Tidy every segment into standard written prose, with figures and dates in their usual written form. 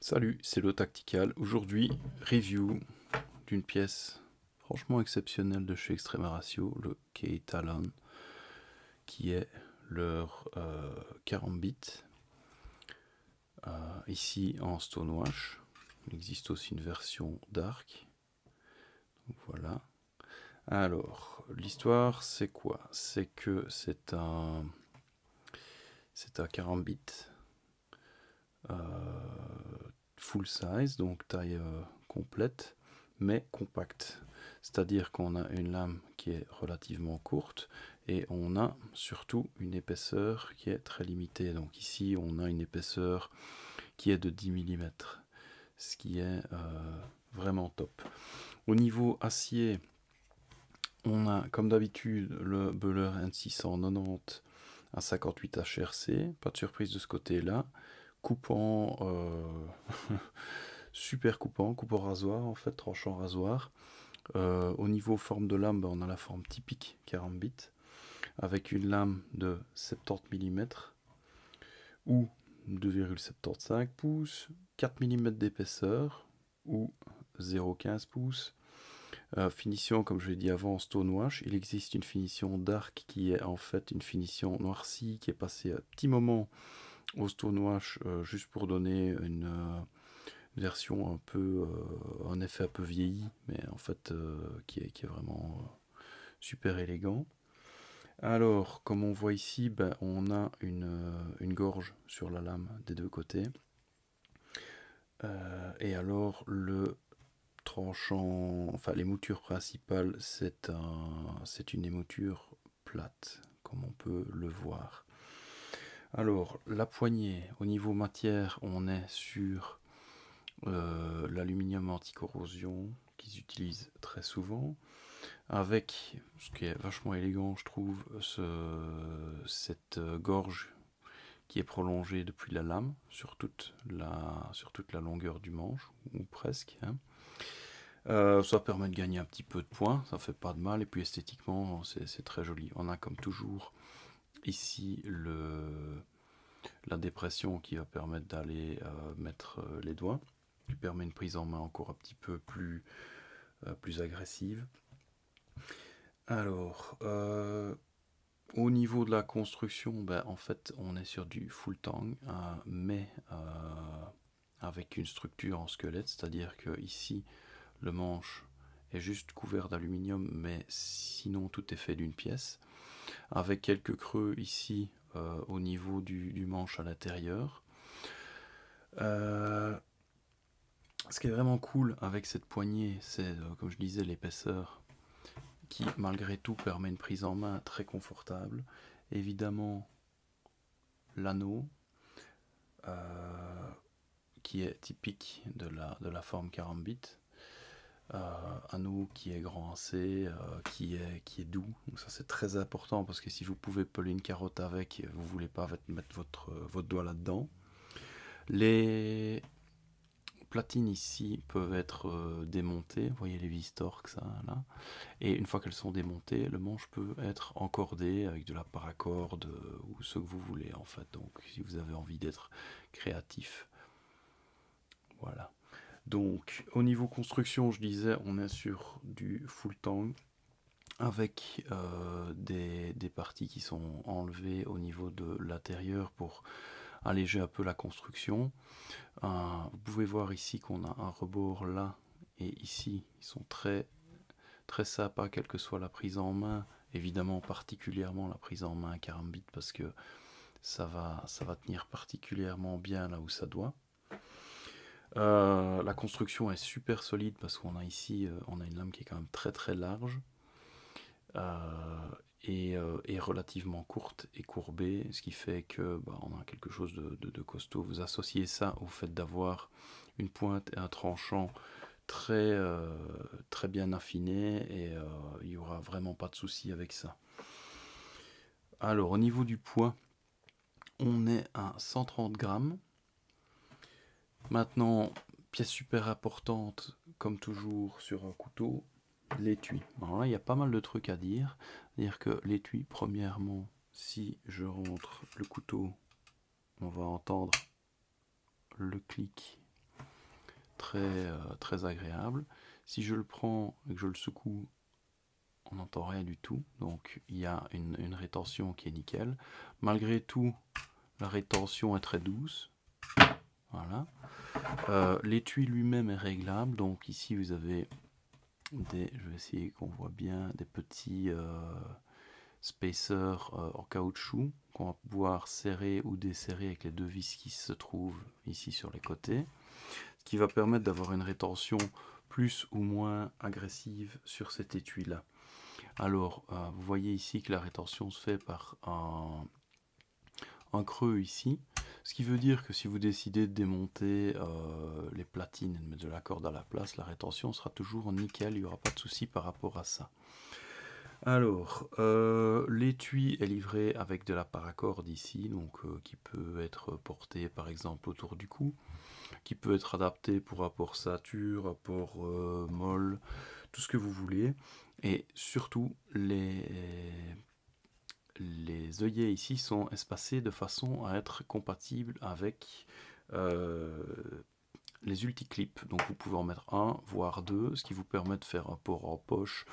Salut, c'est le Tactical. Aujourd'hui, review d'une pièce franchement exceptionnelle de chez Extrema Ratio, le K-Talon, qui est leur Karambit, ici en Stonewash. Il existe aussi une version Dark. Voilà. Alors, l'histoire, c'est quoi? C'est que c'est un Karambit full size, donc taille complète, mais compacte. C'est-à-dire qu'on a une lame qui est relativement courte et on a surtout une épaisseur qui est très limitée. Donc ici, on a une épaisseur qui est de 10 mm, ce qui est vraiment top. Au niveau acier, on a comme d'habitude le Böhler N690 à 58 HRC, pas de surprise de ce côté-là. Coupant, super coupant rasoir en fait, tranchant rasoir. Au niveau forme de lame, on a la forme typique Karambit, avec une lame de 70 mm ou 2,75 pouces, 4 mm d'épaisseur ou 0,15 pouces. Finition, comme je l'ai dit avant, Stonewash. Il existe une finition dark qui est en fait une finition noircie qui est passée un petit moment au Stonewash juste pour donner une version un peu, en effet un peu vieilli, mais en fait qui est vraiment super élégant. Alors, comme on voit ici, ben, on a une gorge sur la lame des deux côtés. Et alors, le tranchant, enfin les moutures principales, c'est une émouture plate, comme on peut le voir. Alors, la poignée, au niveau matière, on est sur l'aluminium anti-corrosion qu'ils utilisent très souvent, avec, ce qui est vachement élégant je trouve, cette gorge qui est prolongée depuis la lame sur toute la longueur du manche, ou presque, hein. Ça permet de gagner un petit peu de points, ça fait pas de mal, et puis esthétiquement c'est très joli. On a comme toujours ici la dépression qui va permettre d'aller mettre les doigts, qui permet une prise en main encore un petit peu plus agressive. Alors, au niveau de la construction, ben, en fait, on est sur du full tang, mais avec une structure en squelette, c'est-à-dire que ici, le manche est juste couvert d'aluminium, mais sinon tout est fait d'une pièce, avec quelques creux ici au niveau du manche à l'intérieur. Ce qui est vraiment cool avec cette poignée, c'est, comme je disais, l'épaisseur qui, malgré tout, permet une prise en main très confortable. Évidemment, l'anneau, qui est typique de la forme Karambit. Anneau qui est grand assez, qui est doux. Donc ça c'est très important parce que si vous pouvez peler une carotte avec, vous voulez pas mettre votre doigt là-dedans. Les platines ici peuvent être démontées, vous voyez les vis Torx ça, là. Et une fois qu'elles sont démontées, le manche peut être encordé avec de la paracorde ou ce que vous voulez en fait. Donc si vous avez envie d'être créatif, voilà. Donc au niveau construction, je disais, on est sur du full tang avec des parties qui sont enlevées au niveau de l'intérieur pour alléger un peu la construction. Vous pouvez voir ici qu'on a un rebord là et ici. Ils sont très très sympas, quelle que soit la prise en main. Évidemment, particulièrement la prise en main Karambit parce que ça va tenir particulièrement bien là où ça doit. La construction est super solide parce qu'on a ici on a une lame qui est quand même très très large et relativement courte et courbée, ce qui fait que on a quelque chose de costaud. Vous associez ça au fait d'avoir une pointe et un tranchant très, très bien affiné et il n'y aura vraiment pas de souci avec ça. Alors au niveau du poids, on est à 130 grammes. Maintenant, pièce super importante, comme toujours sur un couteau, l'étui. Alors là, il y a pas mal de trucs à dire. C'est-à-dire que l'étui, premièrement, si je rentre le couteau, on va entendre le clic très agréable. Si je le prends et que je le secoue, on n'entend rien du tout, donc il y a une rétention qui est nickel. Malgré tout, la rétention est très douce. Voilà. L'étui lui-même est réglable, donc ici vous avez je vais essayer qu'on voit bien, des petits spacers en caoutchouc qu'on va pouvoir serrer ou desserrer avec les deux vis qui se trouvent ici sur les côtés, ce qui va permettre d'avoir une rétention plus ou moins agressive sur cet étui là. Alors vous voyez ici que la rétention se fait par un creux ici, ce qui veut dire que si vous décidez de démonter les platines et de mettre de la corde à la place, la rétention sera toujours nickel, il n'y aura pas de souci par rapport à ça. Alors, l'étui est livré avec de la paracorde ici, donc qui peut être porté par exemple autour du cou, qui peut être adapté pour apport ceinture, apport molle, tout ce que vous voulez. Et surtout, les œillets ici sont espacés de façon à être compatibles avec les ulticlips. Donc vous pouvez en mettre un, voire deux, ce qui vous permet de faire un port en poche,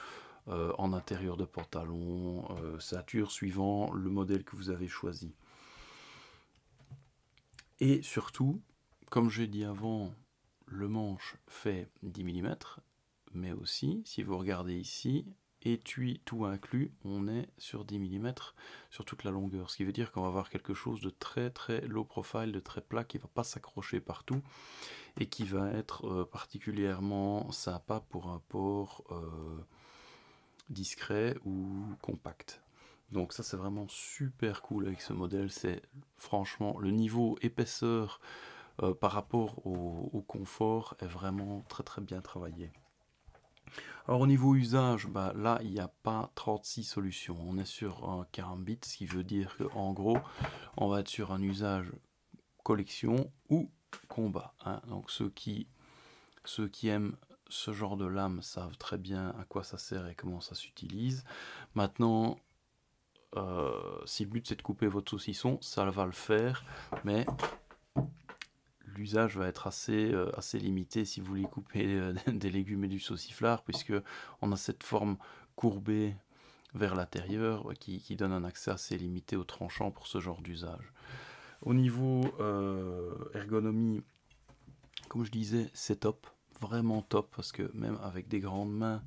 en intérieur de pantalon, ceinture, suivant le modèle que vous avez choisi. Et surtout, comme j'ai dit avant, le manche fait 10 mm, mais aussi, si vous regardez ici, étui tout inclus, on est sur 10 mm sur toute la longueur, ce qui veut dire qu'on va avoir quelque chose de très low profile, de très plat, qui ne va pas s'accrocher partout, et qui va être particulièrement sympa pour un port discret ou compact. Donc ça c'est vraiment super cool avec ce modèle, c'est franchement le niveau épaisseur par rapport au confort est vraiment très bien travaillé. Alors au niveau usage, bah, là il n'y a pas 36 solutions, on est sur un Karambit, ce qui veut dire qu'en gros on va être sur un usage collection ou combat, hein. Donc ceux qui aiment ce genre de lame savent très bien à quoi ça sert et comment ça s'utilise. Maintenant, si le but c'est de couper votre saucisson, ça va le faire, mais l'usage va être assez limité si vous voulez couper des légumes et du sauciflard, puisque on a cette forme courbée vers l'intérieur qui donne un accès assez limité au tranchant pour ce genre d'usage. Au niveau ergonomie, comme je disais, c'est top, vraiment top, parce que même avec des grandes mains,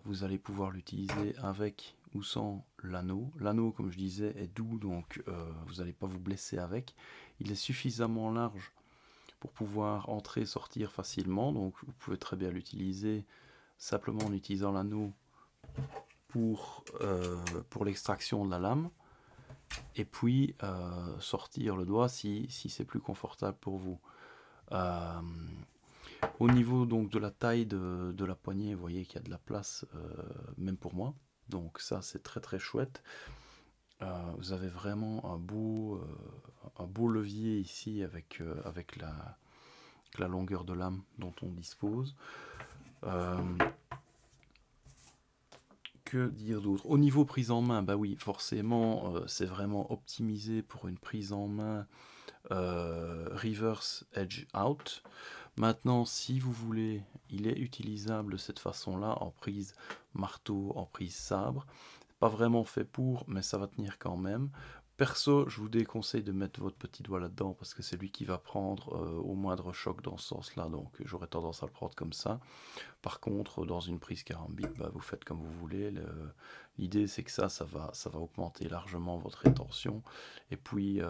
vous allez pouvoir l'utiliser avec ou sans l'anneau. L'anneau, comme je disais, est doux, donc vous n'allez pas vous blesser avec. Il est suffisamment large pour pouvoir entrer et sortir facilement, donc vous pouvez très bien l'utiliser simplement en utilisant l'anneau pour l'extraction de la lame, et puis sortir le doigt si c'est plus confortable pour vous. Au niveau donc de la taille de la poignée, vous voyez qu'il y a de la place, même pour moi, donc ça c'est très chouette. Vous avez vraiment un beau levier ici avec la longueur de lame dont on dispose. Que dire d'autre? Au niveau prise en main, bah oui, forcément, c'est vraiment optimisé pour une prise en main reverse edge out. Maintenant, si vous voulez, il est utilisable de cette façon-là, en prise marteau, en prise sabre. Pas vraiment fait pour, mais ça va tenir quand même. Perso, je vous déconseille de mettre votre petit doigt là-dedans, parce que c'est lui qui va prendre au moindre choc dans ce sens-là, donc j'aurais tendance à le prendre comme ça. Par contre, dans une prise Karambit, bah, vous faites comme vous voulez. L'idée, c'est que ça va augmenter largement votre rétention. Et puis,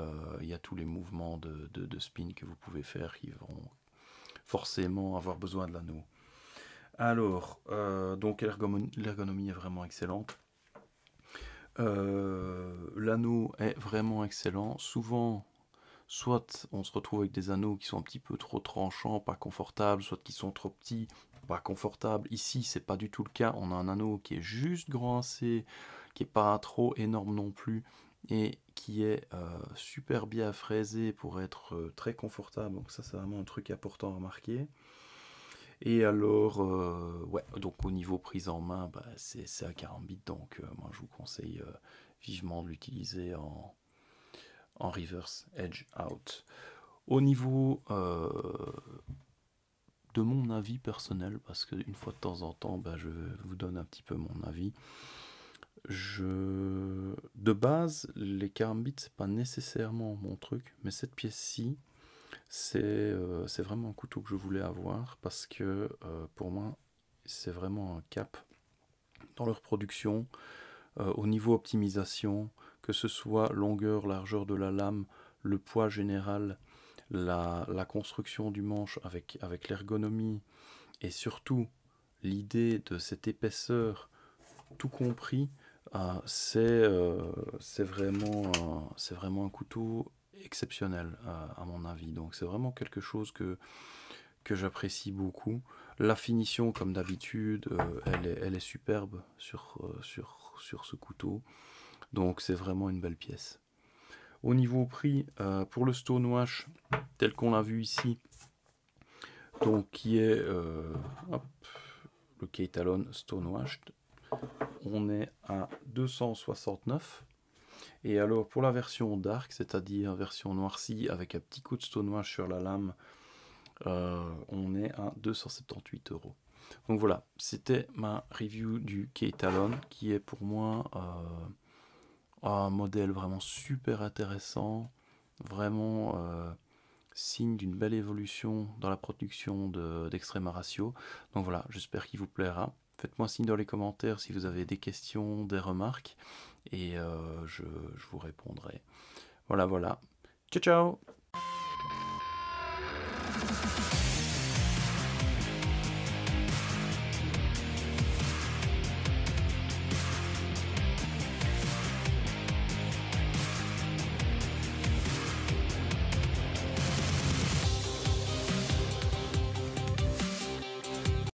il y a tous les mouvements de spin que vous pouvez faire qui vont forcément avoir besoin de l'anneau. Alors, donc l'ergonomie est vraiment excellente. L'anneau est vraiment excellent. Souvent, soit on se retrouve avec des anneaux qui sont un petit peu trop tranchants, pas confortables, soit qui sont trop petits, pas confortables. Ici, c'est pas du tout le cas. On a un anneau qui est juste grand assez, qui est pas trop énorme non plus, et qui est super bien fraisé pour être très confortable. Donc ça, c'est vraiment un truc important à remarquer. Et alors, ouais, donc au niveau prise en main, bah, c'est un Karambit, donc moi je vous conseille vivement de l'utiliser en reverse edge out. Au niveau de mon avis personnel, parce qu'une fois de temps en temps, ben, je vous donne un petit peu mon avis. De base, les carambits, c'est pas nécessairement mon truc, mais cette pièce-ci, c'est vraiment un couteau que je voulais avoir parce que pour moi, c'est vraiment un cap dans leur production, au niveau optimisation, que ce soit longueur, largeur de la lame, le poids général, la construction du manche avec l'ergonomie et surtout l'idée de cette épaisseur, tout compris, c'est vraiment un couteau exceptionnel à mon avis. Donc c'est vraiment quelque chose que j'apprécie beaucoup. La finition, comme d'habitude, elle est superbe sur ce couteau. Donc c'est vraiment une belle pièce. Au niveau prix, pour le Stonewash, tel qu'on l'a vu ici, donc qui est hop, le Keitallon Stonewash, on est à 269. Et alors pour la version dark, c'est-à-dire version noircie avec un petit coup de Stonewash sur la lame, on est à 278 €. Donc voilà, c'était ma review du Keitallon qui est pour moi un modèle vraiment super intéressant, vraiment signe d'une belle évolution dans la production d'Extrema Ratio. Donc voilà, j'espère qu'il vous plaira. Faites-moi signe dans les commentaires si vous avez des questions, des remarques, et je vous répondrai. Voilà, voilà. Ciao, ciao!